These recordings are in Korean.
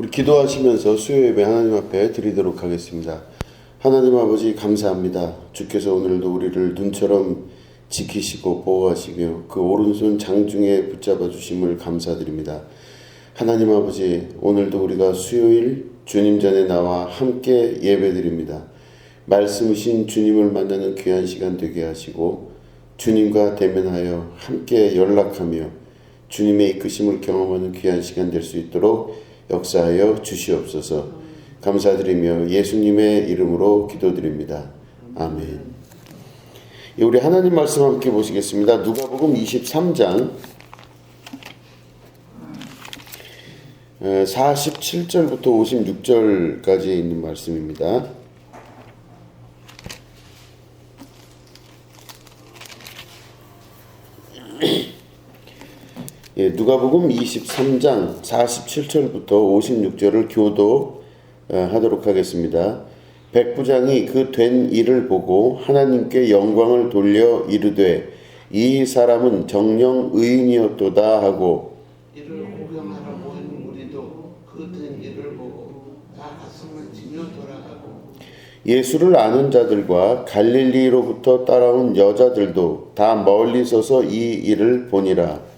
우리 기도하시면서 수요 예배 하나님 앞에 드리도록 하겠습니다. 하나님 아버지 감사합니다. 주께서 오늘도 우리를 눈처럼 지키시고 보호하시며 그 오른손 장중에 붙잡아 주심을 감사드립니다. 하나님 아버지, 오늘도 우리가 수요일 주님 전에 나와 함께 예배드립니다. 말씀이신 주님을 만나는 귀한 시간 되게 하시고 주님과 대면하여 함께 연락하며 주님의 이끄심을 경험하는 귀한 시간 될 수 있도록 역사하여 주시옵소서. 감사드리며 예수님의 이름으로 기도드립니다. 아멘. 우리 하나님 말씀 함께 보시겠습니다. 누가복음 23장 47절부터 56절까지 있는 말씀입니다. 누가복음 23장 47절부터 56절을 교도하도록 하겠습니다. 백부장이 그 된 일을 보고 하나님께 영광을 돌려 이르되 이 사람은 정녕 의인이었도다 하고, 이를 구경하러 모인 무리도 그 된 일을 보고 다 가슴을 치며 돌아가고, 예수를 아는 자들과 갈릴리로부터 따라온 여자들도 다 멀리 서서 이 일을 보니라.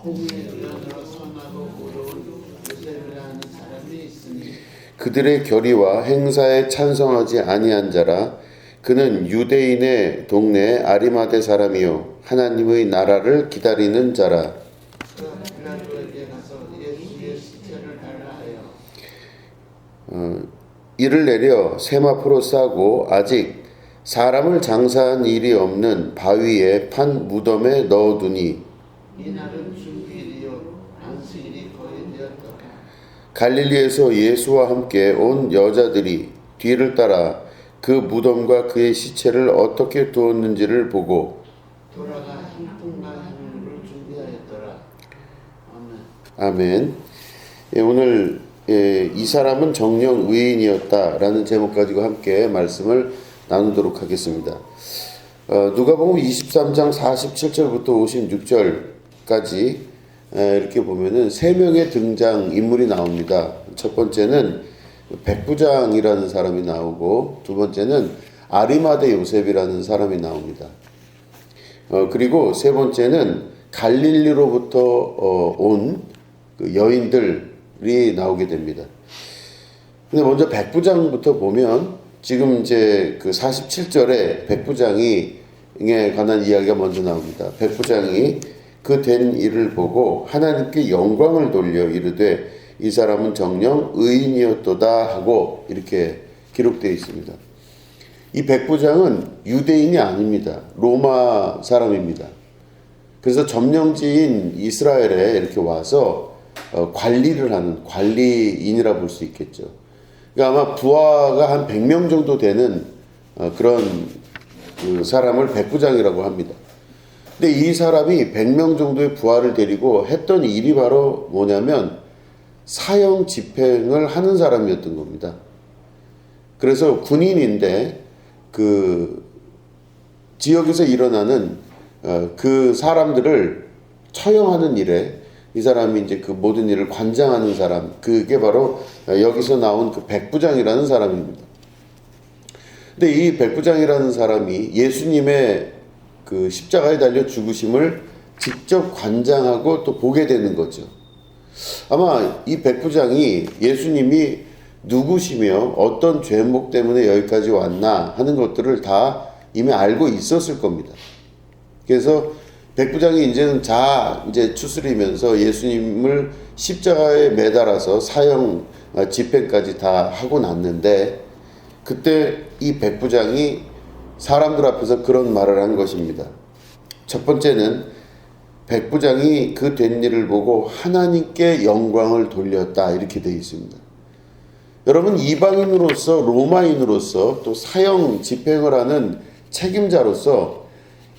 공의의 의원으로 선하고 의로운 요셉이라는 사람이 있으니 그들의 결의와 행사에 찬성하지 아니한 자라. 그는 유대인의 동네 아리마대 사람이요 하나님의 나라를 기다리는 자라. 그가 빌라도에게 가서 예수의 시체를 달라 하여 이를 내려 세마포로 싸고 아직 사람을 장사한 일이 없는 바위에 판 무덤에 넣어두니, 이날은 주일이요 안식일이 거의 되었더라. 갈릴리에서 예수와 함께 온 여자들이 뒤를 따라 그 무덤과 그의 시체를 어떻게 두었는지를 보고 돌아가 향품과 향유를 준비하였더라. 아멘. 아멘. 오늘 이 사람은 정녕 의인이었다라는 제목 가지고 함께 말씀을 나누도록 하겠습니다. 누가복음 23장 47절부터 56절까지 이렇게 보면은 세 명의 등장 인물이 나옵니다. 첫 번째는 백부장이라는 사람이 나오고, 두 번째는 아리마대 요셉이라는 사람이 나옵니다. 그리고 세 번째는 갈릴리로부터 온 그 여인들이 나오게 됩니다. 근데 먼저 백부장부터 보면 지금 이제 그 47절에 백부장에 관한 이야기가 먼저 나옵니다. 백부장이 그 된 일을 보고 하나님께 영광을 돌려 이르되 이 사람은 정녕 의인이었도다 하고 이렇게 기록되어 있습니다. 이 백부장은 유대인이 아닙니다. 로마 사람입니다. 그래서 점령지인 이스라엘에 이렇게 와서 관리를 하는 관리인이라 볼 수 있겠죠. 그러니까 아마 부하가 한 100명 정도 되는 그런 그 사람을 백부장이라고 합니다. 근데 이 사람이 100명 정도의 부하를 데리고 했던 일이 바로 뭐냐면 사형 집행을 하는 사람이었던 겁니다. 그래서 군인인데 그 지역에서 일어나는 그 사람들을 처형하는 일에 이 사람이 이제 그 모든 일을 관장하는 사람, 그게 바로 여기서 나온 그 백부장이라는 사람입니다. 근데 이 백부장이라는 사람이 예수님의 그 십자가에 달려 죽으심을 직접 관장하고 또 보게 되는 거죠. 아마 이 백부장이 예수님이 누구시며 어떤 죄목 때문에 여기까지 왔나 하는 것들을 다 이미 알고 있었을 겁니다. 그래서 백부장이 이제는 이제 추스리면서 예수님을 십자가에 매달아서 사형 집행까지 다 하고 났는데, 그때 이 백부장이 사람들 앞에서 그런 말을 한 것입니다. 첫 번째는 백부장이 그 된 일을 보고 하나님께 영광을 돌렸다, 이렇게 되어 있습니다. 여러분, 이방인으로서 로마인으로서 또 사형 집행을 하는 책임자로서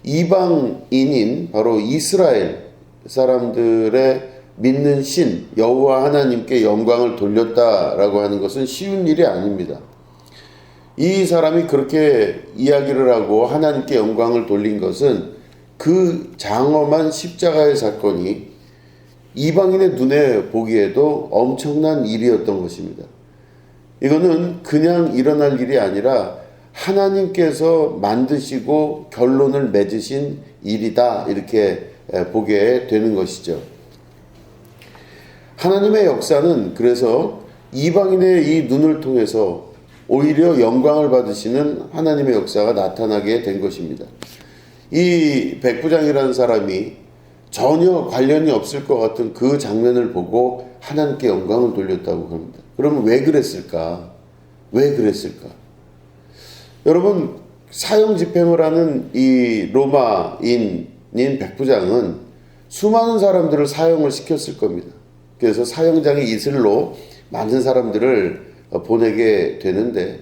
이방인인 바로 이스라엘 사람들의 믿는 신 여호와 하나님께 영광을 돌렸다라고 하는 것은 쉬운 일이 아닙니다. 이 사람이 그렇게 이야기를 하고 하나님께 영광을 돌린 것은 그 장엄한 십자가의 사건이 이방인의 눈에 보기에도 엄청난 일이었던 것입니다. 이거는 그냥 일어날 일이 아니라 하나님께서 만드시고 결론을 맺으신 일이다, 이렇게 보게 되는 것이죠. 하나님의 역사는 그래서 이방인의 이 눈을 통해서 오히려 영광을 받으시는 하나님의 역사가 나타나게 된 것입니다. 이 백부장이라는 사람이 전혀 관련이 없을 것 같은 그 장면을 보고 하나님께 영광을 돌렸다고 합니다. 그러면 왜 그랬을까? 왜 그랬을까? 여러분, 사형 집행을 하는 이 로마인인 백부장은 수많은 사람들을 사형을 시켰을 겁니다. 그래서 사형장의 이슬로 많은 사람들을 보내게 되는데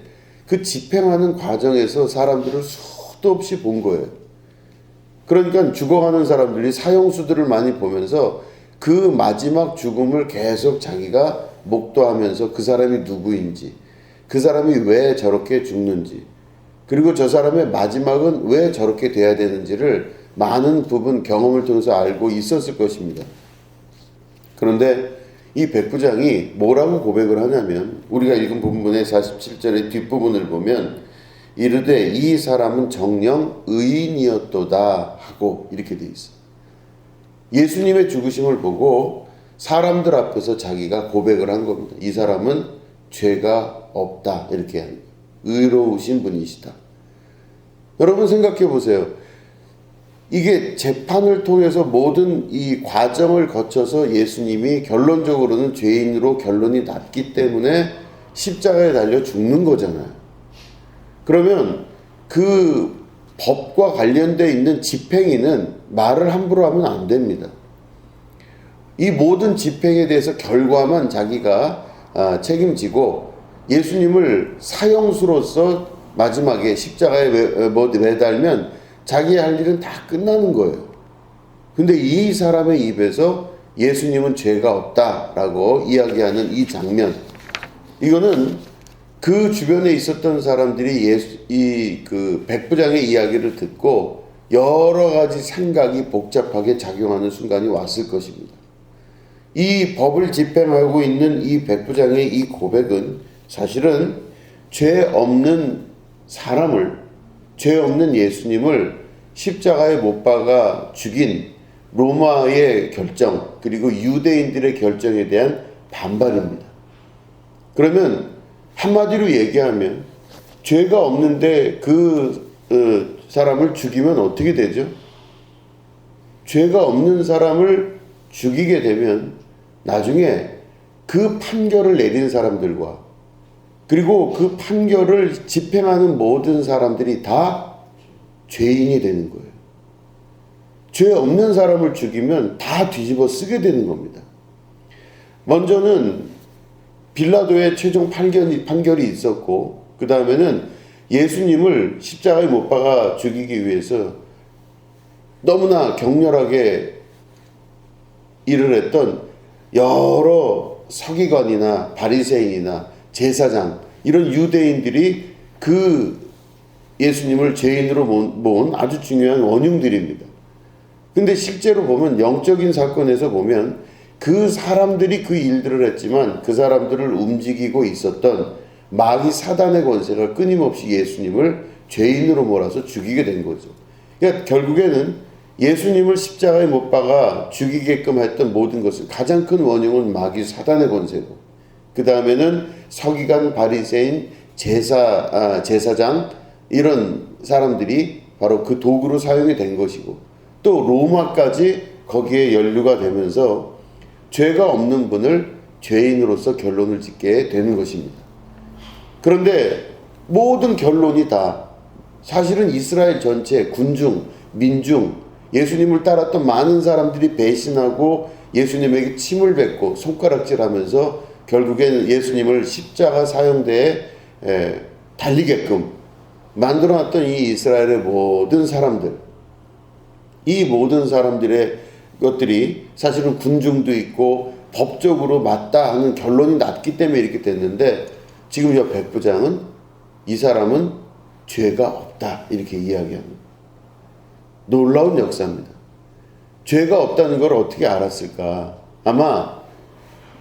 그 집행하는 과정에서 사람들을 수도 없이 본 거예요. 그러니까 죽어가는 사람들이 사형수들을 많이 보면서 그 마지막 죽음을 계속 자기가 목도하면서 그 사람이 누구인지, 그 사람이 왜 저렇게 죽는지, 그리고 저 사람의 마지막은 왜 저렇게 돼야 되는지를 많은 부분 경험을 통해서 알고 있었을 것입니다. 그런데 이 백부장이 뭐라고 고백을 하냐면, 우리가 읽은 본문의 47절의 뒷부분을 보면 이르되 이 사람은 정녕 의인이었도다 하고 이렇게 돼 있어요. 예수님의 죽으심을 보고 사람들 앞에서 자기가 고백을 한 겁니다. 이 사람은 죄가 없다, 이렇게 합니다. 의로우신 분이시다. 여러분 생각해 보세요. 이게 재판을 통해서 모든 이 과정을 거쳐서 예수님이 결론적으로는 죄인으로 결론이 났기 때문에 십자가에 달려 죽는 거잖아요. 그러면 그 법과 관련되어 있는 집행인은 말을 함부로 하면 안 됩니다. 이 모든 집행에 대해서 결과만 자기가 책임지고 예수님을 사형수로서 마지막에 십자가에 매달면 자기 할 일은 다 끝나는 거예요. 근데 이 사람의 입에서 예수님은 죄가 없다라고 이야기하는 이 장면, 이거는 그 주변에 있었던 사람들이 그 백부장의 이야기를 듣고 여러 가지 생각이 복잡하게 작용하는 순간이 왔을 것입니다. 이 법을 집행하고 있는 이 백부장의 이 고백은 사실은 죄 없는 사람을, 죄 없는 예수님을 십자가에 못 박아 죽인 로마의 결정, 그리고 유대인들의 결정에 대한 반발입니다. 그러면 한마디로 얘기하면 죄가 없는데 그 사람을 죽이면 어떻게 되죠? 죄가 없는 사람을 죽이게 되면 나중에 그 판결을 내린 사람들과 그리고 그 판결을 집행하는 모든 사람들이 다 죄인이 되는 거예요. 죄 없는 사람을 죽이면 다 뒤집어 쓰게 되는 겁니다. 먼저는 빌라도의 최종 판결이 있었고, 그 다음에는 예수님을 십자가에 못 박아 죽이기 위해서 너무나 격렬하게 일을 했던 여러 서기관이나 바리새인이나 제사장, 이런 유대인들이 그 예수님을 죄인으로 모은 아주 중요한 원흉들입니다. 근데 실제로 보면 영적인 사건에서 보면 그 사람들이 그 일들을 했지만 그 사람들을 움직이고 있었던 마귀 사단의 권세가 끊임없이 예수님을 죄인으로 몰아서 죽이게 된 거죠. 그러니까 결국에는 예수님을 십자가에 못 박아 죽이게끔 했던 모든 것은 가장 큰 원흉은 마귀 사단의 권세고, 그 다음에는 서기관, 바리새인, 제사장, 이런 사람들이 바로 그 도구로 사용이 된 것이고, 또 로마까지 거기에 연루가 되면서 죄가 없는 분을 죄인으로서 결론을 짓게 되는 것입니다. 그런데 모든 결론이 다 사실은 이스라엘 전체 군중, 민중, 예수님을 따랐던 많은 사람들이 배신하고 예수님에게 침을 뱉고 손가락질하면서 결국에는 예수님을 십자가 사형대에 달리게끔 만들어놨던 이 이스라엘의 모든 사람들, 이 모든 사람들의 것들이 사실은 군중도 있고 법적으로 맞다 하는 결론이 났기 때문에 이렇게 됐는데, 지금 저 백부장은 이 사람은 죄가 없다 이렇게 이야기합니다. 놀라운 역사입니다. 죄가 없다는 걸 어떻게 알았을까? 아마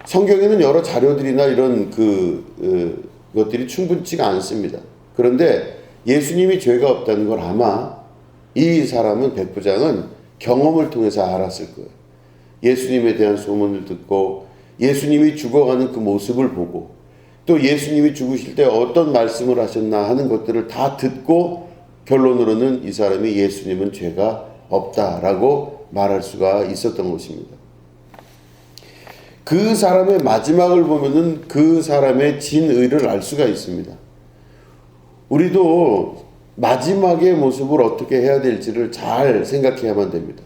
성경에는 여러 자료들이나 이런 것들이 충분치가 않습니다. 그런데 예수님이 죄가 없다는 걸 아마 이 사람은 백부장은 경험을 통해서 알았을 거예요. 예수님에 대한 소문을 듣고 예수님이 죽어가는 그 모습을 보고 또 예수님이 죽으실 때 어떤 말씀을 하셨나 하는 것들을 다 듣고 결론으로는 이 사람이 예수님은 죄가 없다라고 말할 수가 있었던 것입니다. 그 사람의 마지막을 보면은 그 사람의 진의를 알 수가 있습니다. 우리도 마지막의 모습을 어떻게 해야 될지를 잘 생각해야만 됩니다.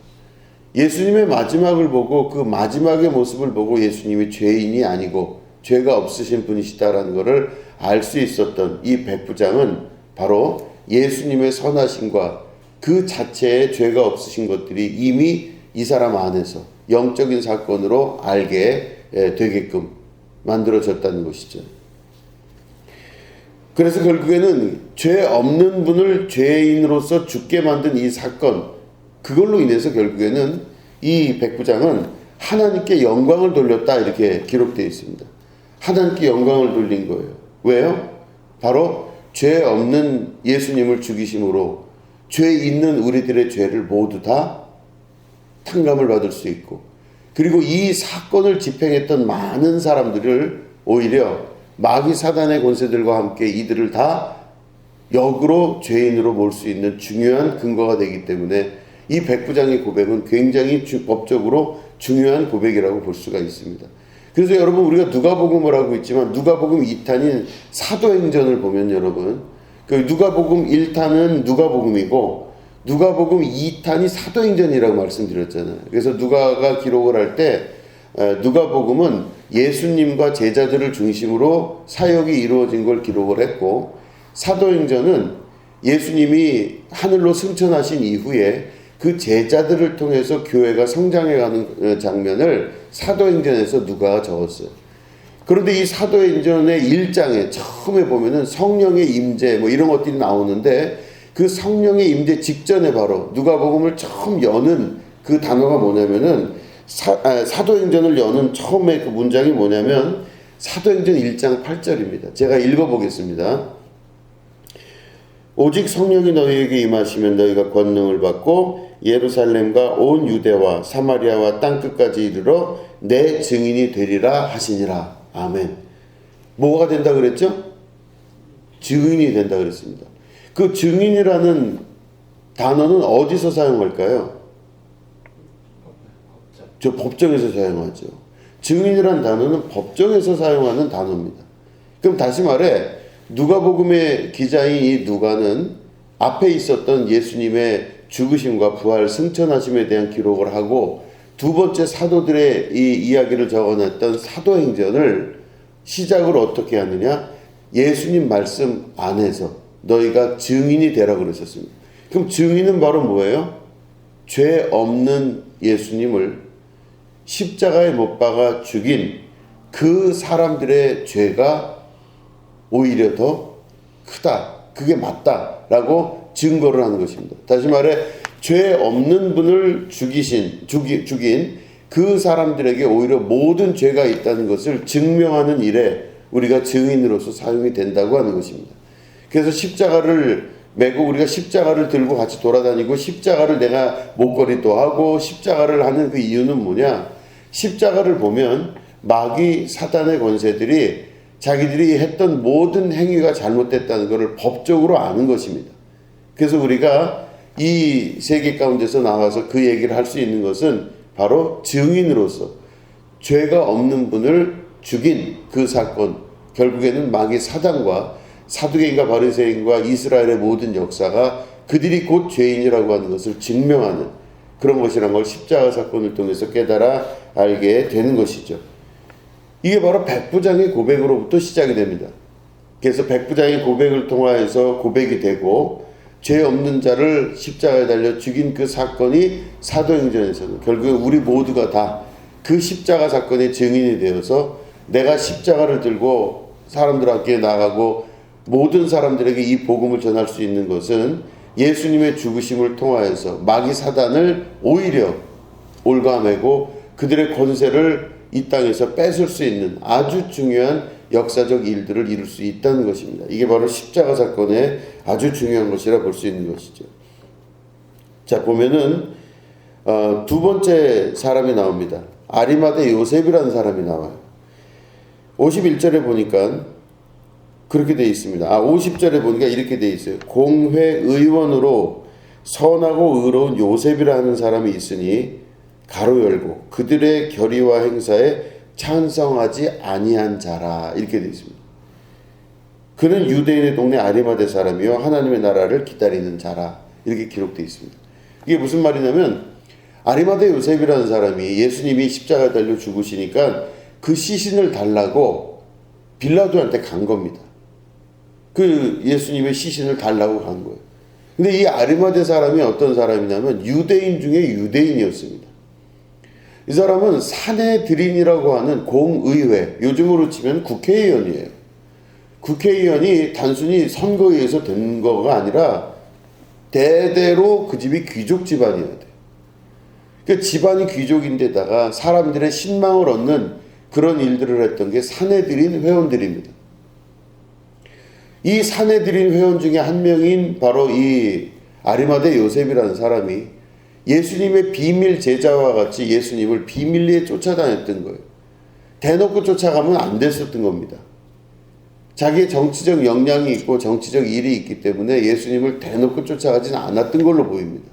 예수님의 마지막을 보고 그 마지막의 모습을 보고 예수님이 죄인이 아니고 죄가 없으신 분이시다라는 것을 알 수 있었던 이 백부장은 바로 예수님의 선하심과 그 자체의 죄가 없으신 것들이 이미 이 사람 안에서 영적인 사건으로 알게 되게끔 만들어졌다는 것이죠. 그래서 결국에는 죄 없는 분을 죄인으로서 죽게 만든 이 사건, 그걸로 인해서 결국에는 이 백부장은 하나님께 영광을 돌렸다 이렇게 기록되어 있습니다. 하나님께 영광을 돌린 거예요. 왜요? 바로 죄 없는 예수님을 죽이심으로 죄 있는 우리들의 죄를 모두 다 탕감을 받을 수 있고, 그리고 이 사건을 집행했던 많은 사람들을 오히려 마귀 사단의 권세들과 함께 이들을 다 역으로 죄인으로 몰 수 있는 중요한 근거가 되기 때문에 이 백부장의 고백은 굉장히 법적으로 중요한 고백이라고 볼 수가 있습니다. 그래서 여러분, 우리가 누가복음을 하고 있지만 누가복음 2탄인 사도행전을 보면 여러분, 그 누가복음 1탄은 누가복음이고 누가복음 2탄이 사도행전이라고 말씀드렸잖아요. 그래서 누가가 기록을 할 때 누가복음은 예수님과 제자들을 중심으로 사역이 이루어진 걸 기록을 했고, 사도행전은 예수님이 하늘로 승천하신 이후에 그 제자들을 통해서 교회가 성장해가는 장면을 사도행전에서 누가가 적었어요. 그런데 이 사도행전의 1장에 처음에 보면은 성령의 임재 뭐 이런 것들이 나오는데, 그 성령의 임재 직전에 바로 누가복음을 처음 여는 그 단어가 뭐냐면은 사도행전을 여는 처음에 그 문장이 뭐냐면 사도행전 1장 8절입니다. 제가 읽어보겠습니다. 오직 성령이 너희에게 임하시면 너희가 권능을 받고 예루살렘과 온 유대와 사마리아와 땅끝까지 이르러 내 증인이 되리라 하시니라. 아멘. 뭐가 된다 그랬죠? 증인이 된다 그랬습니다. 그 증인이라는 단어는 어디서 사용할까요? 저 법정에서 사용하죠. 증인이라는 단어는 법정에서 사용하는 단어입니다. 그럼 다시 말해 누가복음의 기자인 이 누가는 앞에 있었던 예수님의 죽으심과 부활, 승천하심에 대한 기록을 하고, 두 번째 사도들의 이 이야기를 적어냈던 사도행전을 시작을 어떻게 하느냐? 예수님 말씀 안에서 너희가 증인이 되라 그러셨습니다. 그럼 증인은 바로 뭐예요? 죄 없는 예수님을 십자가에 못 박아 죽인 그 사람들의 죄가 오히려 더 크다, 그게 맞다라고 증거를 하는 것입니다. 다시 말해 죄 없는 분을 죽인 그 사람들에게 오히려 모든 죄가 있다는 것을 증명하는 일에 우리가 증인으로서 사용이 된다고 하는 것입니다. 그래서 십자가를 메고 우리가 십자가를 들고 같이 돌아다니고 십자가를 내가 목걸이도 하고 십자가를 하는 그 이유는 뭐냐? 십자가를 보면 마귀 사단의 권세들이 자기들이 했던 모든 행위가 잘못됐다는 것을 법적으로 아는 것입니다. 그래서 우리가 이 세계 가운데서 나와서 그 얘기를 할 수 있는 것은 바로 증인으로서 죄가 없는 분을 죽인 그 사건, 결국에는 마귀 사단과 사두개인과 바리새인과 이스라엘의 모든 역사가 그들이 곧 죄인이라고 하는 것을 증명하는 그런 것이란 걸 십자가 사건을 통해서 깨달아 알게 되는 것이죠. 이게 바로 백부장의 고백으로부터 시작이 됩니다. 그래서 백부장의 고백을 통하여서 고백이 되고 죄 없는 자를 십자가에 달려 죽인 그 사건이 사도행전에서는 결국에 우리 모두가 다 그 십자가 사건의 증인이 되어서 내가 십자가를 들고 사람들 앞에 나가고 모든 사람들에게 이 복음을 전할 수 있는 것은 예수님의 죽으심을 통하여서 마귀 사단을 오히려 올가매고 그들의 권세를 이 땅에서 뺏을 수 있는 아주 중요한 역사적 일들을 이룰 수 있다는 것입니다. 이게 바로 십자가 사건의 아주 중요한 것이라 볼 수 있는 것이죠. 자, 보면은 두 번째 사람이 나옵니다. 아리마대 요셉이라는 사람이 나와요. 51절에 보니까 그렇게 되어 있습니다. 50절에 보니까 이렇게 되어 있어요. 공회의원으로 선하고 의로운 요셉이라 하는 사람이 있으니 가로 열고 그들의 결의와 행사에 찬성하지 아니한 자라, 이렇게 되어 있습니다. 그는 유대인의 동네 아리마대 사람이요 하나님의 나라를 기다리는 자라, 이렇게 기록되어 있습니다. 이게 무슨 말이냐면 아리마대 요셉이라는 사람이 예수님이 십자가에 달려 죽으시니까 그 시신을 달라고 빌라도한테 간 겁니다. 그 예수님의 시신을 달라고 간 거예요. 근데 이 아리마대 사람이 어떤 사람이냐면 유대인 중에 유대인이었습니다. 이 사람은 사내들인이라고 하는 공의회, 요즘으로 치면 국회의원이에요. 국회의원이 단순히 선거에 의해서 된 거가 아니라 대대로 그 집이 귀족 집안이어야 돼요. 그 집안이 귀족인데다가 사람들의 신망을 얻는 그런 일들을 했던 게 사내들인 회원들입니다. 이 사내들인 회원 중에 한 명인 바로 이 아리마대 요셉이라는 사람이 예수님의 비밀 제자와 같이 예수님을 비밀리에 쫓아다녔던 거예요. 대놓고 쫓아가면 안 됐었던 겁니다. 자기의 정치적 역량이 있고 정치적 일이 있기 때문에 예수님을 대놓고 쫓아가지는 않았던 걸로 보입니다.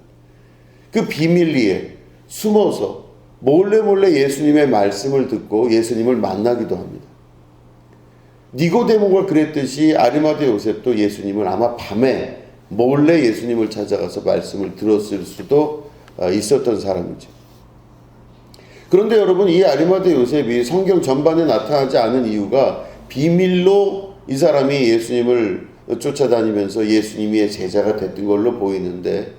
그 비밀리에 숨어서 몰래 예수님의 말씀을 듣고 예수님을 만나기도 합니다. 니고데모가 그랬듯이 아리마대 요셉도 예수님을 아마 밤에 몰래 예수님을 찾아가서 말씀을 들었을 수도 있었던 사람이죠. 그런데 여러분, 이 아리마대 요셉이 성경 전반에 나타나지 않은 이유가 비밀로 이 사람이 예수님을 쫓아다니면서 예수님의 제자가 됐던 걸로 보이는데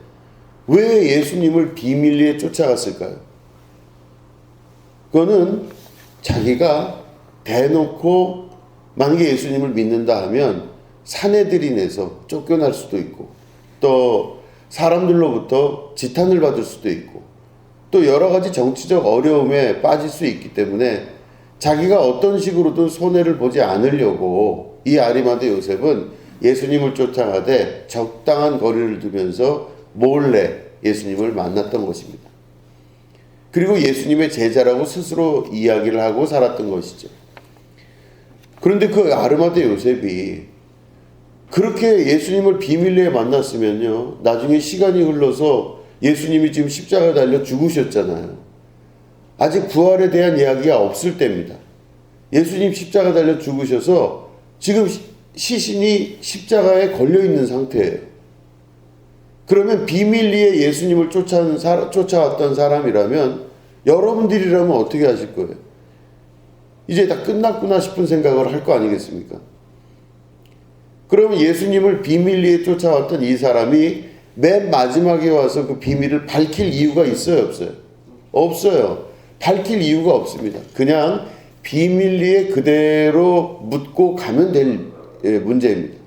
왜 예수님을 비밀리에 쫓아갔을까요? 그거는 자기가 대놓고 만약에 예수님을 믿는다 하면 사내들인에서 쫓겨날 수도 있고 또 사람들로부터 지탄을 받을 수도 있고 또 여러 가지 정치적 어려움에 빠질 수 있기 때문에 자기가 어떤 식으로든 손해를 보지 않으려고 이 아리마대 요셉은 예수님을 쫓아가되 적당한 거리를 두면서 몰래 예수님을 만났던 것입니다. 그리고 예수님의 제자라고 스스로 이야기를 하고 살았던 것이죠. 그런데 그 아리마대 요셉이 그렇게 예수님을 비밀리에 만났으면요, 나중에 시간이 흘러서 예수님이 지금 십자가에 달려 죽으셨잖아요. 아직 부활에 대한 이야기가 없을 때입니다. 예수님 십자가에 달려 죽으셔서 지금 시신이 십자가에 걸려있는 상태예요. 그러면 비밀리에 예수님을 쫓아왔던 사람이라면 여러분들이라면 어떻게 하실 거예요? 이제 다 끝났구나 싶은 생각을 할 거 아니겠습니까? 그러면 예수님을 비밀리에 쫓아왔던 이 사람이 맨 마지막에 와서 그 비밀을 밝힐 이유가 있어요, 없어요? 없어요. 밝힐 이유가 없습니다. 그냥 비밀리에 그대로 묻고 가면 될 문제입니다.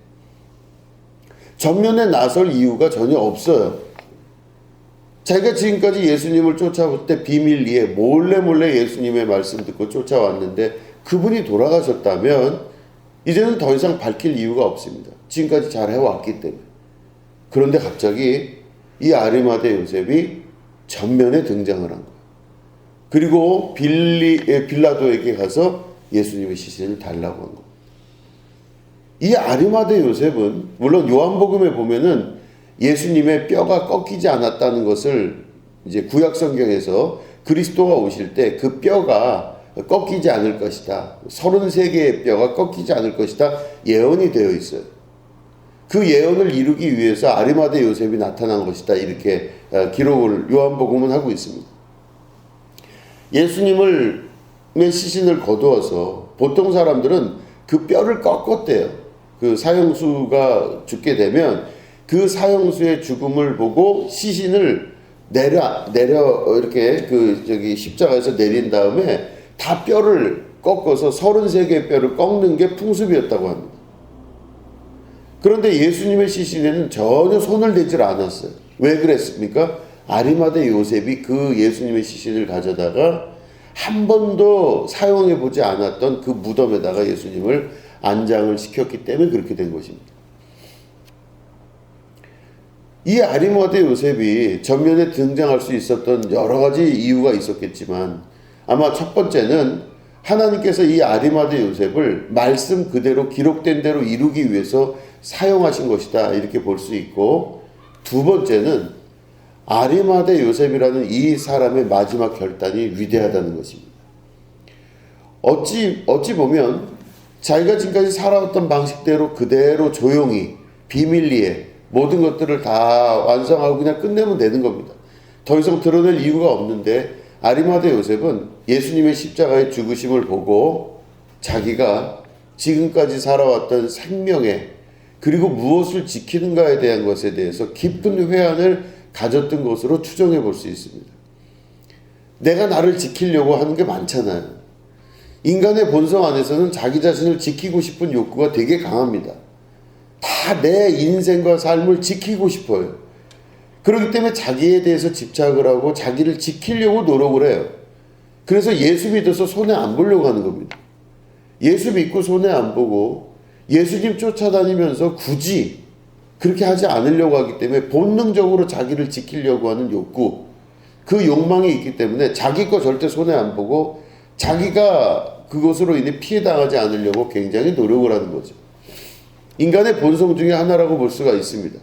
전면에 나설 이유가 전혀 없어요. 자기가 지금까지 예수님을 쫓아올 때 비밀리에 몰래 예수님의 말씀 듣고 쫓아왔는데 그분이 돌아가셨다면 이제는 더 이상 밝힐 이유가 없습니다. 지금까지 잘 해왔기 때문에. 그런데 갑자기 이 아리마대 요셉이 전면에 등장을 한 거예요. 그리고 빌라도에게 가서 예수님의 시신을 달라고 한 겁니다. 이 아리마대 요셉은 물론 요한복음에 보면은 예수님의 뼈가 꺾이지 않았다는 것을 이제 구약 성경에서 그리스도가 오실 때 그 뼈가 꺾이지 않을 것이다. 33개의 뼈가 꺾이지 않을 것이다. 예언이 되어 있어요. 그 예언을 이루기 위해서 아리마대 요셉이 나타난 것이다. 이렇게 기록을 요한복음은 하고 있습니다. 예수님의 시신을 거두어서 보통 사람들은 그 뼈를 꺾었대요. 그 사형수가 죽게 되면 그 사형수의 죽음을 보고 시신을 내려 이렇게 십자가에서 내린 다음에 다 뼈를 꺾어서 33개의 뼈를 꺾는 게 풍습이었다고 합니다. 그런데 예수님의 시신에는 전혀 손을 대질 않았어요. 왜 그랬습니까? 아리마대 요셉이 그 예수님의 시신을 가져다가 한 번도 사용해 보지 않았던 그 무덤에다가 예수님을 안장을 시켰기 때문에 그렇게 된 것입니다. 이 아리마대 요셉이 전면에 등장할 수 있었던 여러 가지 이유가 있었겠지만 아마 첫 번째는 하나님께서 이 아리마대 요셉을 말씀 그대로 기록된 대로 이루기 위해서 사용하신 것이다 이렇게 볼 수 있고, 두 번째는 아리마대 요셉이라는 이 사람의 마지막 결단이 위대하다는 것입니다. 어찌 보면 자기가 지금까지 살아왔던 방식대로 그대로 조용히 비밀리에 모든 것들을 다 완성하고 그냥 끝내면 되는 겁니다. 더 이상 드러낼 이유가 없는데 아리마대 요셉은 예수님의 십자가의 죽으심을 보고 자기가 지금까지 살아왔던 생명에 그리고 무엇을 지키는가에 대한 것에 대해서 깊은 회한을 가졌던 것으로 추정해 볼 수 있습니다. 내가 나를 지키려고 하는 게 많잖아요. 인간의 본성 안에서는 자기 자신을 지키고 싶은 욕구가 되게 강합니다. 다 내 인생과 삶을 지키고 싶어요. 그렇기 때문에 자기에 대해서 집착을 하고 자기를 지키려고 노력을 해요. 그래서 예수 믿어서 손해 안 보려고 하는 겁니다. 예수 믿고 손해 안 보고 예수님 쫓아다니면서 굳이 그렇게 하지 않으려고 하기 때문에 본능적으로 자기를 지키려고 하는 욕구, 그 욕망이 있기 때문에 자기 거 절대 손해 안 보고 자기가 그것으로 인해 피해당하지 않으려고 굉장히 노력을 하는 거죠. 인간의 본성 중에 하나라고 볼 수가 있습니다.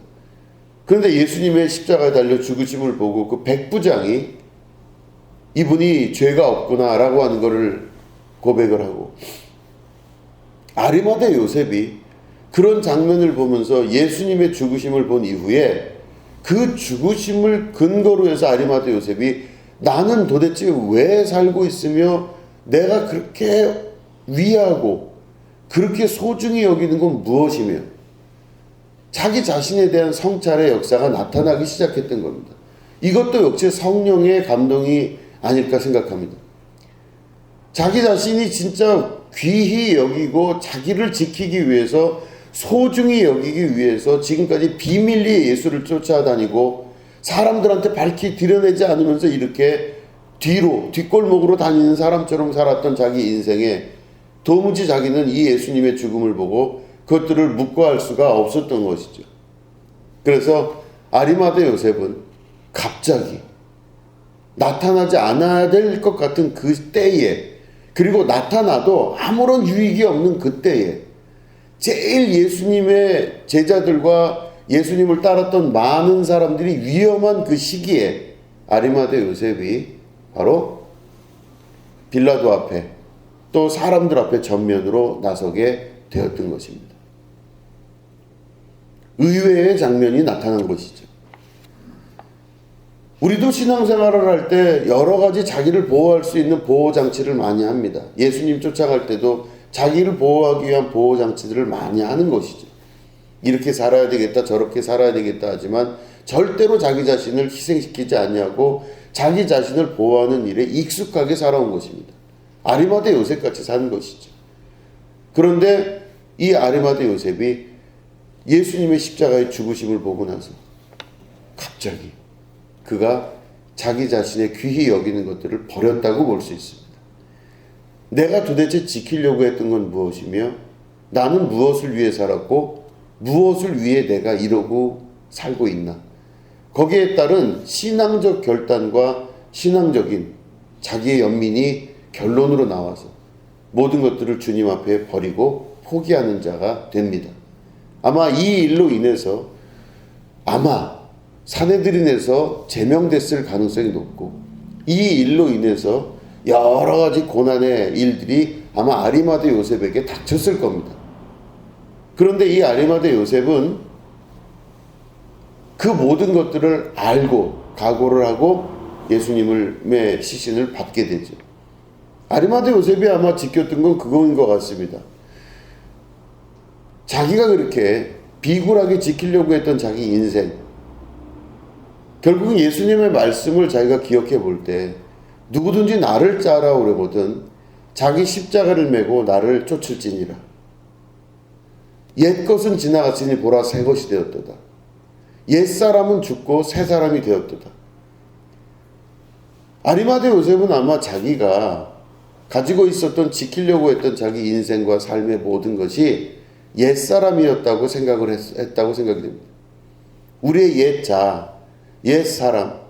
그런데 예수님의 십자가에 달려 죽으심을 보고 그 백부장이 이분이 죄가 없구나라고 하는 것을 고백을 하고, 아리마대 요셉이 그런 장면을 보면서 예수님의 죽으심을 본 이후에 그 죽으심을 근거로 해서 아리마대 요셉이 나는 도대체 왜 살고 있으며 내가 그렇게 위하고 그렇게 소중히 여기는 건 무엇이며 자기 자신에 대한 성찰의 역사가 나타나기 시작했던 겁니다. 이것도 역시 성령의 감동이 아닐까 생각합니다. 자기 자신이 진짜 귀히 여기고 자기를 지키기 위해서 소중히 여기기 위해서 지금까지 비밀리에 예수를 쫓아다니고 사람들한테 밝히 드러내지 않으면서 이렇게 뒷골목으로 다니는 사람처럼 살았던 자기 인생에 도무지 자기는 이 예수님의 죽음을 보고 그것들을 묵과할 수가 없었던 것이죠. 그래서 아리마대 요셉은 갑자기 나타나지 않아야 될 것 같은 그 때에, 그리고 나타나도 아무런 유익이 없는 그때에 제일 예수님의 제자들과 예수님을 따랐던 많은 사람들이 위험한 그 시기에 아리마대 요셉이 바로 빌라도 앞에 또 사람들 앞에 전면으로 나서게 되었던 것입니다. 의외의 장면이 나타난 것이죠. 우리도 신앙생활을 할 때 여러 가지 자기를 보호할 수 있는 보호장치를 많이 합니다. 예수님 쫓아갈 때도 자기를 보호하기 위한 보호장치들을 많이 하는 것이죠. 이렇게 살아야 되겠다, 저렇게 살아야 되겠다 하지만 절대로 자기 자신을 희생시키지 않냐고 자기 자신을 보호하는 일에 익숙하게 살아온 것입니다. 아리마대 요셉같이 사는 것이죠. 그런데 이 아리마대 요셉이 예수님의 십자가의 죽으심을 보고 나서 갑자기 그가 자기 자신의 귀히 여기는 것들을 버렸다고 볼 수 있습니다. 내가 도대체 지키려고 했던 건 무엇이며 나는 무엇을 위해 살았고 무엇을 위해 내가 이러고 살고 있나, 거기에 따른 신앙적 결단과 신앙적인 자기의 연민이 결론으로 나와서 모든 것들을 주님 앞에 버리고 포기하는 자가 됩니다. 아마 이 일로 인해서 사내들인에서 제명됐을 가능성이 높고, 이 일로 인해서 여러 가지 고난의 일들이 아마 아리마대 요셉에게 닥쳤을 겁니다. 그런데 이 아리마대 요셉은 그 모든 것들을 알고 각오를 하고 예수님의 시신을 받게 되죠. 아리마대 요셉이 아마 지켰던 건 그거인 것 같습니다. 자기가 그렇게 비굴하게 지키려고 했던 자기 인생, 결국은 예수님의 말씀을 자기가 기억해 볼 때 누구든지 나를 따라오려거든 자기 십자가를 메고 나를 쫓을지니라. 옛것은 지나갔으니 보라 새 것이 되었도다. 옛사람은 죽고 새 사람이 되었도다. 아리마대 요셉은 아마 자기가 가지고 있었던 지키려고 했던 자기 인생과 삶의 모든 것이 옛사람이었다고 했다고 생각이 됩니다. 우리의 옛자, 옛사람,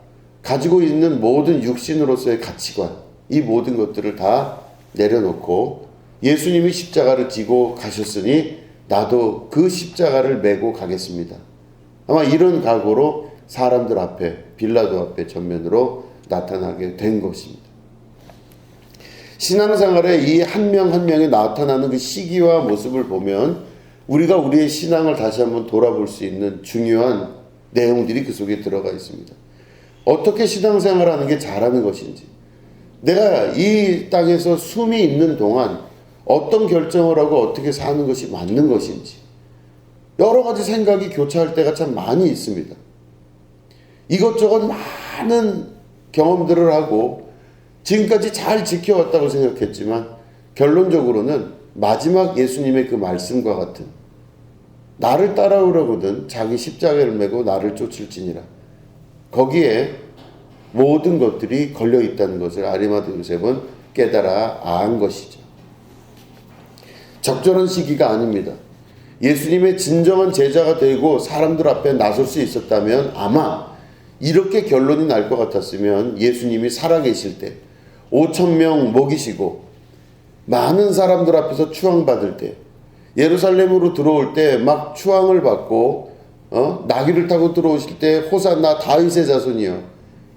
가지고 있는 모든 육신으로서의 가치관, 이 모든 것들을 다 내려놓고 예수님이 십자가를 지고 가셨으니 나도 그 십자가를 메고 가겠습니다. 아마 이런 각오로 사람들 앞에, 빌라도 앞에 전면으로 나타나게 된 것입니다. 신앙생활에 이 한 명 한 명이 나타나는 그 시기와 모습을 보면 우리가 우리의 신앙을 다시 한번 돌아볼 수 있는 중요한 내용들이 그 속에 들어가 있습니다. 어떻게 신앙생활하는 게 잘하는 것인지, 내가 이 땅에서 숨이 있는 동안 어떤 결정을 하고 어떻게 사는 것이 맞는 것인지, 여러 가지 생각이 교차할 때가 참 많이 있습니다. 이것저것 많은 경험들을 하고 지금까지 잘 지켜왔다고 생각했지만 결론적으로는 마지막 예수님의 그 말씀과 같은, 나를 따라오려거든 자기 십자가를 메고 나를 쫓을지니라, 거기에 모든 것들이 걸려 있다는 것을 아리마대 요셉은 깨달아 안 것이죠. 적절한 시기가 아닙니다. 예수님의 진정한 제자가 되고 사람들 앞에 나설 수 있었다면 아마 이렇게 결론이 날 것 같았으면 예수님이 살아계실 때 5,000명 먹이시고 많은 사람들 앞에서 추앙받을 때, 예루살렘으로 들어올 때 막 추앙을 받고 나귀를 타고 들어오실 때 호산나 다윗의 자손이여,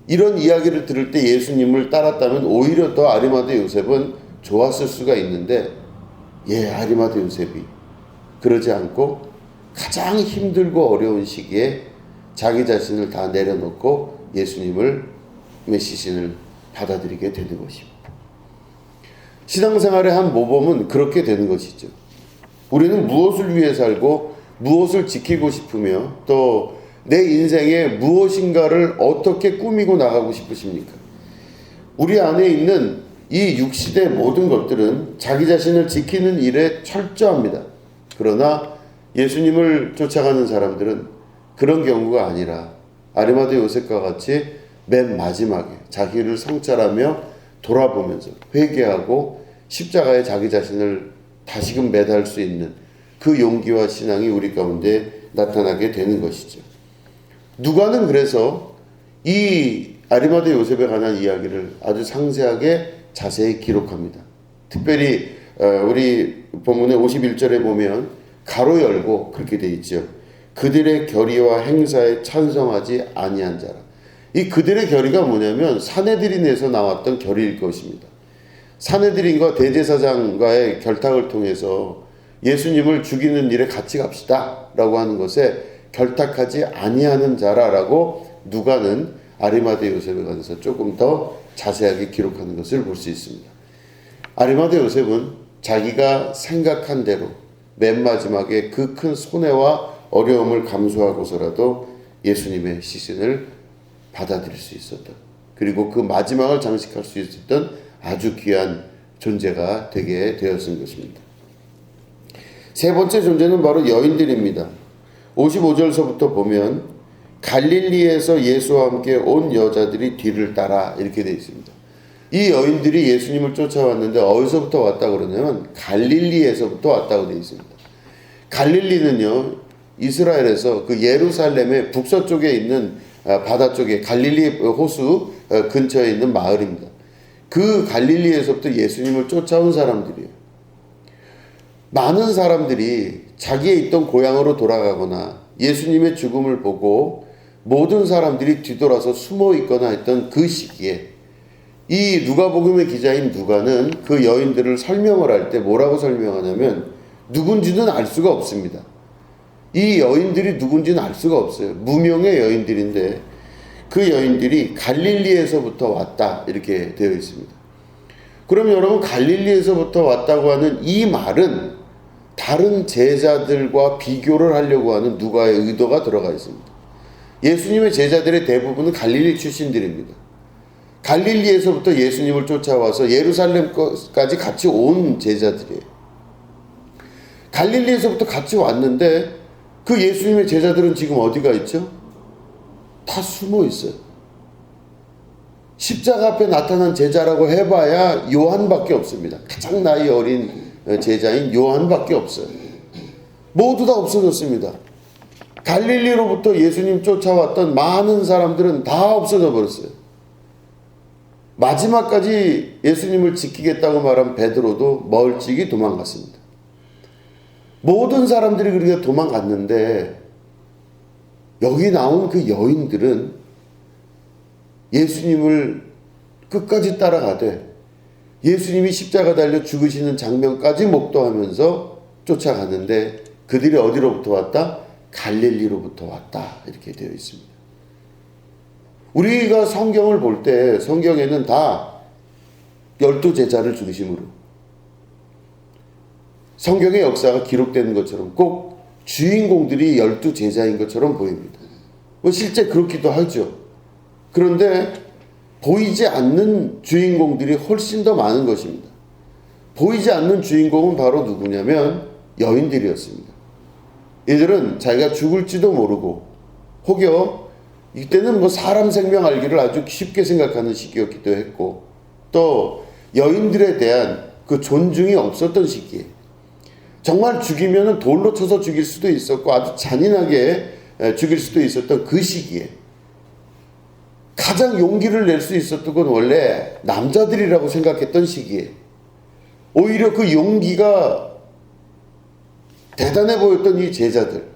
이런 이야기를 들을 때 예수님을 따랐다면 오히려 더 아리마대 요셉은 좋았을 수가 있는데, 아리마대 요셉이 그러지 않고 가장 힘들고 어려운 시기에 자기 자신을 다 내려놓고 예수님을 메시신을 받아들이게 되는 것입니다. 신앙생활의 한 모범은 그렇게 되는 것이죠. 우리는 무엇을 위해 살고 무엇을 지키고 싶으며 또 내 인생에 무엇인가를 어떻게 꾸미고 나가고 싶으십니까? 우리 안에 있는 이 육시대 모든 것들은 자기 자신을 지키는 일에 철저합니다. 그러나 예수님을 쫓아가는 사람들은 그런 경우가 아니라 아리마대 요셉과 같이 맨 마지막에 자기를 성찰하며 돌아보면서 회개하고 십자가에 자기 자신을 다시금 매달 수 있는 그 용기와 신앙이 우리 가운데 나타나게 되는 것이죠. 누가는 그래서 이 아리마대 요셉에 관한 이야기를 아주 상세하게 자세히 기록합니다. 특별히 우리 본문의 51절에 보면 가로 열고 그렇게 돼 있죠. 그들의 결의와 행사에 찬성하지 아니한 자라. 이 그들의 결의가 뭐냐면 사내들인에서 나왔던 결의일 것입니다. 사내들인과 대제사장과의 결탁을 통해서 예수님을 죽이는 일에 같이 갑시다 라고 하는 것에 결탁하지 아니하는 자라라고 누가는 아리마대 요셉에 관해서 조금 더 자세하게 기록하는 것을 볼 수 있습니다. 아리마대 요셉은 자기가 생각한 대로 맨 마지막에 그 큰 손해와 어려움을 감수하고서라도 예수님의 시신을 받아들일 수 있었던, 그리고 그 마지막을 장식할 수 있었던 아주 귀한 존재가 되게 되었은 것입니다. 세 번째 존재는 바로 여인들입니다. 55절서부터 보면 갈릴리에서 예수와 함께 온 여자들이 뒤를 따라 이렇게 되어 있습니다. 이 여인들이 예수님을 쫓아왔는데 어디서부터 왔다고 그러냐면 갈릴리에서부터 왔다고 되어 있습니다. 갈릴리는요, 이스라엘에서 그 예루살렘의 북서쪽에 있는 바다 쪽에 갈릴리 호수 근처에 있는 마을입니다. 그 갈릴리에서부터 예수님을 쫓아온 사람들이에요. 많은 사람들이 자기의 있던 고향으로 돌아가거나 예수님의 죽음을 보고 모든 사람들이 뒤돌아서 숨어 있거나 했던 그 시기에 이 누가복음의 기자인 누가는 그 여인들을 설명을 할 때 뭐라고 설명하냐면 누군지는 알 수가 없습니다. 이 여인들이 누군지는 알 수가 없어요. 무명의 여인들인데 그 여인들이 갈릴리에서부터 왔다 이렇게 되어 있습니다. 그럼 여러분, 갈릴리에서부터 왔다고 하는 이 말은 다른 제자들과 비교를 하려고 하는 누가의 의도가 들어가 있습니다. 예수님의 제자들의 대부분은 갈릴리 출신들입니다. 갈릴리에서부터 예수님을 쫓아와서 예루살렘까지 같이 온 제자들이에요. 갈릴리에서부터 같이 왔는데 그 예수님의 제자들은 지금 어디가 있죠? 다 숨어 있어요. 십자가 앞에 나타난 제자라고 해봐야 요한밖에 없습니다. 가장 나이 어린 제자인 요한밖에 없어요. 모두 다 없어졌습니다. 갈릴리로부터 예수님 쫓아왔던 많은 사람들은 다 없어져 버렸어요. 마지막까지 예수님을 지키겠다고 말한 베드로도 멀찍이 도망갔습니다. 모든 사람들이 그렇게 도망갔는데 여기 나온 그 여인들은 예수님을 끝까지 따라가되 예수님이 십자가 달려 죽으시는 장면까지 목도하면서 쫓아가는데 그들이 어디로부터 왔다? 갈릴리로부터 왔다. 이렇게 되어 있습니다. 우리가 성경을 볼 때 성경에는 다 12제자를 중심으로 성경의 역사가 기록되는 것처럼 꼭 주인공들이 12제자인 것처럼 보입니다. 뭐 실제 그렇기도 하죠. 그런데 보이지 않는 주인공들이 훨씬 더 많은 것입니다. 보이지 않는 주인공은 바로 누구냐면 여인들이었습니다. 이들은 자기가 죽을지도 모르고 혹여 이때는 뭐 사람 생명 알기를 아주 쉽게 생각하는 시기였기도 했고 또 여인들에 대한 그 존중이 없었던 시기에 정말 죽이면 돌로 쳐서 죽일 수도 있었고 아주 잔인하게 죽일 수도 있었던 그 시기에 가장 용기를 낼 수 있었던 건 원래 남자들이라고 생각했던 시기에 오히려 그 용기가 대단해 보였던 이 제자들,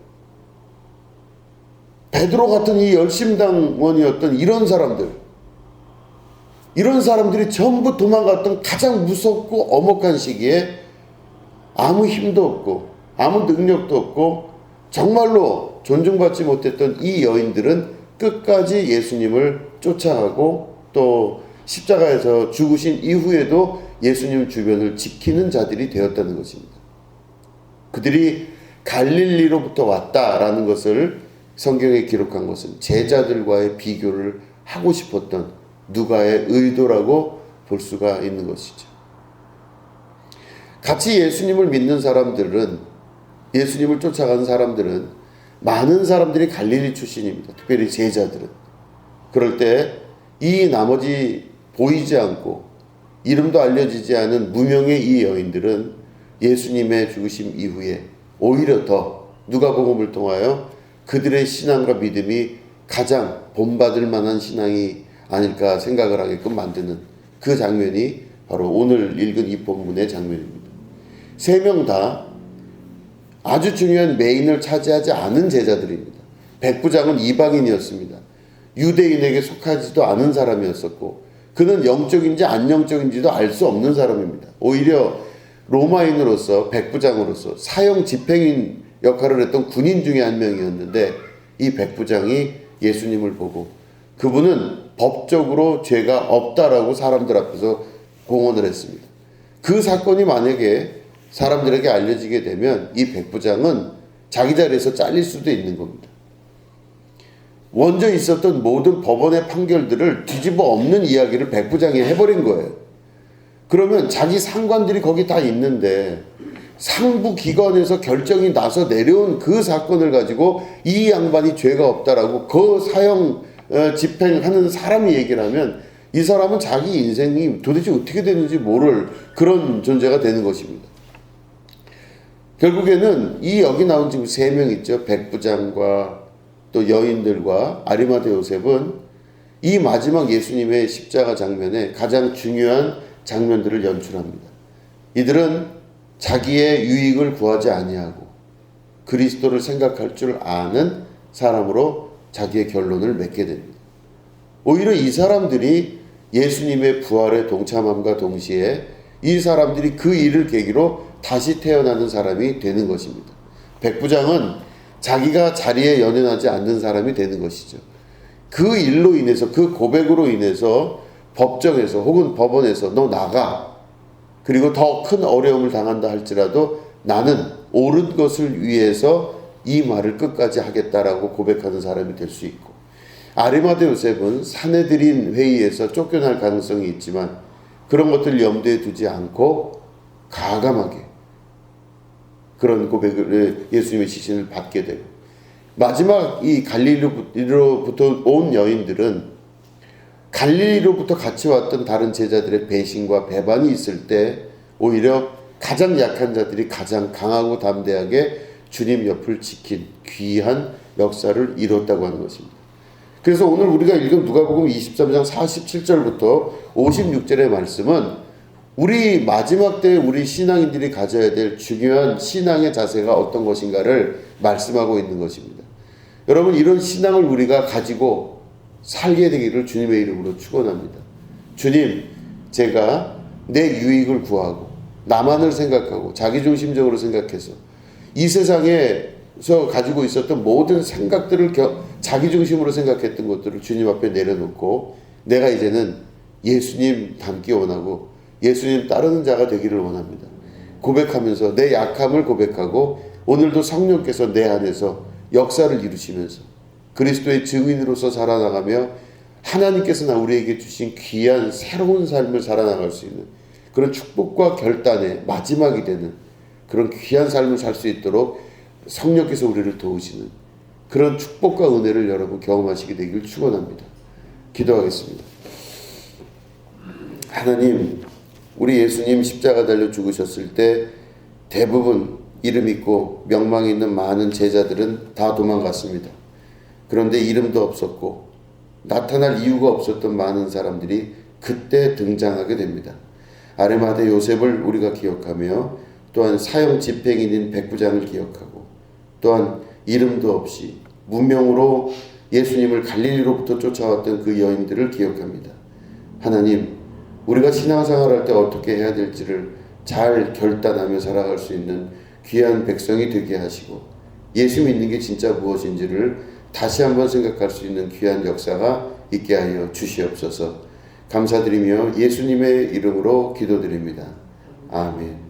베드로 같은 이 열심당원이었던 이런 사람들이 전부 도망갔던 가장 무섭고 엄혹한 시기에 아무 힘도 없고 아무 능력도 없고 정말로 존중받지 못했던 이 여인들은 끝까지 예수님을 쫓아가고 또 십자가에서 죽으신 이후에도 예수님 주변을 지키는 자들이 되었다는 것입니다. 그들이 갈릴리로부터 왔다라는 것을 성경에 기록한 것은 제자들과의 비교를 하고 싶었던 누가의 의도라고 볼 수가 있는 것이죠. 같이 예수님을 믿는 사람들은, 예수님을 쫓아가는 사람들은 많은 사람들이 갈릴리 출신입니다. 특별히 제자들은. 그럴 때 이 나머지 보이지 않고 이름도 알려지지 않은 무명의 이 여인들은 예수님의 죽으심 이후에 오히려 더 누가복음을 통하여 그들의 신앙과 믿음이 가장 본받을 만한 신앙이 아닐까 생각을 하게끔 만드는 그 장면이 바로 오늘 읽은 이 본문의 장면입니다. 세 명 다 아주 중요한 메인을 차지하지 않은 제자들입니다. 백부장은 이방인이었습니다. 유대인에게 속하지도 않은 사람이었었고 그는 영적인지 안영적인지도 알 수 없는 사람입니다. 오히려 로마인으로서 백부장으로서 사형 집행인 역할을 했던 군인 중에 한 명이었는데 이 백부장이 예수님을 보고 그분은 법적으로 죄가 없다라고 사람들 앞에서 공언을 했습니다. 그 사건이 만약에 사람들에게 알려지게 되면 이 백부장은 자기 자리에서 잘릴 수도 있는 겁니다. 먼저 있었던 모든 법원의 판결들을 뒤집어 엎는 이야기를 백부장이 해버린 거예요. 그러면 자기 상관들이 거기 다 있는데 상부 기관에서 결정이 나서 내려온 그 사건을 가지고 이 양반이 죄가 없다라고 그 사형 집행하는 사람이 얘기를 하면 이 사람은 자기 인생이 도대체 어떻게 되는지 모를 그런 존재가 되는 것입니다. 결국에는 이 여기 나온 지금 3명 있죠. 백부장과 또 여인들과 아리마대 요셉은 이 마지막 예수님의 십자가 장면에 가장 중요한 장면들을 연출합니다. 이들은 자기의 유익을 구하지 아니하고 그리스도를 생각할 줄 아는 사람으로 자기의 결론을 맺게 됩니다. 오히려 이 사람들이 예수님의 부활에 동참함과 동시에 이 사람들이 그 일을 계기로 다시 태어나는 사람이 되는 것입니다. 백부장은 자기가 자리에 연연하지 않는 사람이 되는 것이죠. 그 일로 인해서 그 고백으로 인해서 법정에서 혹은 법원에서 너 나가 그리고 더 큰 어려움을 당한다 할지라도 나는 옳은 것을 위해서 이 말을 끝까지 하겠다라고 고백하는 사람이 될 수 있고 아리마대 요셉은 사내들인 회의에서 쫓겨날 가능성이 있지만 그런 것들 염두에 두지 않고 가감하게 그런 고백을 예수님의 시신을 받게 되고 마지막 이 갈릴리로부터 온 여인들은 갈릴리로부터 같이 왔던 다른 제자들의 배신과 배반이 있을 때 오히려 가장 약한 자들이 가장 강하고 담대하게 주님 옆을 지킨 귀한 역사를 이뤘다고 하는 것입니다. 그래서 오늘 우리가 읽은 누가복음 23장 47절부터 56절의 말씀은 우리 마지막 때에 우리 신앙인들이 가져야 될 중요한 신앙의 자세가 어떤 것인가를 말씀하고 있는 것입니다. 여러분, 이런 신앙을 우리가 가지고 살게 되기를 주님의 이름으로 축원합니다. 주님, 제가 내 유익을 구하고 나만을 생각하고 자기중심적으로 생각해서 이 세상에서 가지고 있었던 모든 생각들을 자기중심으로 생각했던 것들을 주님 앞에 내려놓고 내가 이제는 예수님 닮기 원하고 예수님 따르는 자가 되기를 원합니다. 고백하면서 내 약함을 고백하고 오늘도 성령께서 내 안에서 역사를 이루시면서 그리스도의 증인으로서 살아나가며 하나님께서 우리에게 주신 귀한 새로운 삶을 살아나갈 수 있는 그런 축복과 결단의 마지막이 되는 그런 귀한 삶을 살 수 있도록 성령께서 우리를 도우시는 그런 축복과 은혜를 여러분 경험하시게 되길 축원합니다. 기도하겠습니다. 하나님, 우리 예수님 십자가 달려 죽으셨을 때 대부분 이름 있고 명망 있는 많은 제자들은 다 도망갔습니다. 그런데 이름도 없었고 나타날 이유가 없었던 많은 사람들이 그때 등장하게 됩니다. 아레마대 요셉을 우리가 기억하며 또한 사형 집행인인 백부장을 기억하고 또한 이름도 없이 무명으로 예수님을 갈릴리로부터 쫓아왔던 그 여인들을 기억합니다. 하나님, 우리가 신앙생활할 때 어떻게 해야 될지를 잘 결단하며 살아갈 수 있는 귀한 백성이 되게 하시고 예수 믿는 게 진짜 무엇인지를 다시 한번 생각할 수 있는 귀한 역사가 있게 하여 주시옵소서. 감사드리며 예수님의 이름으로 기도드립니다. 아멘.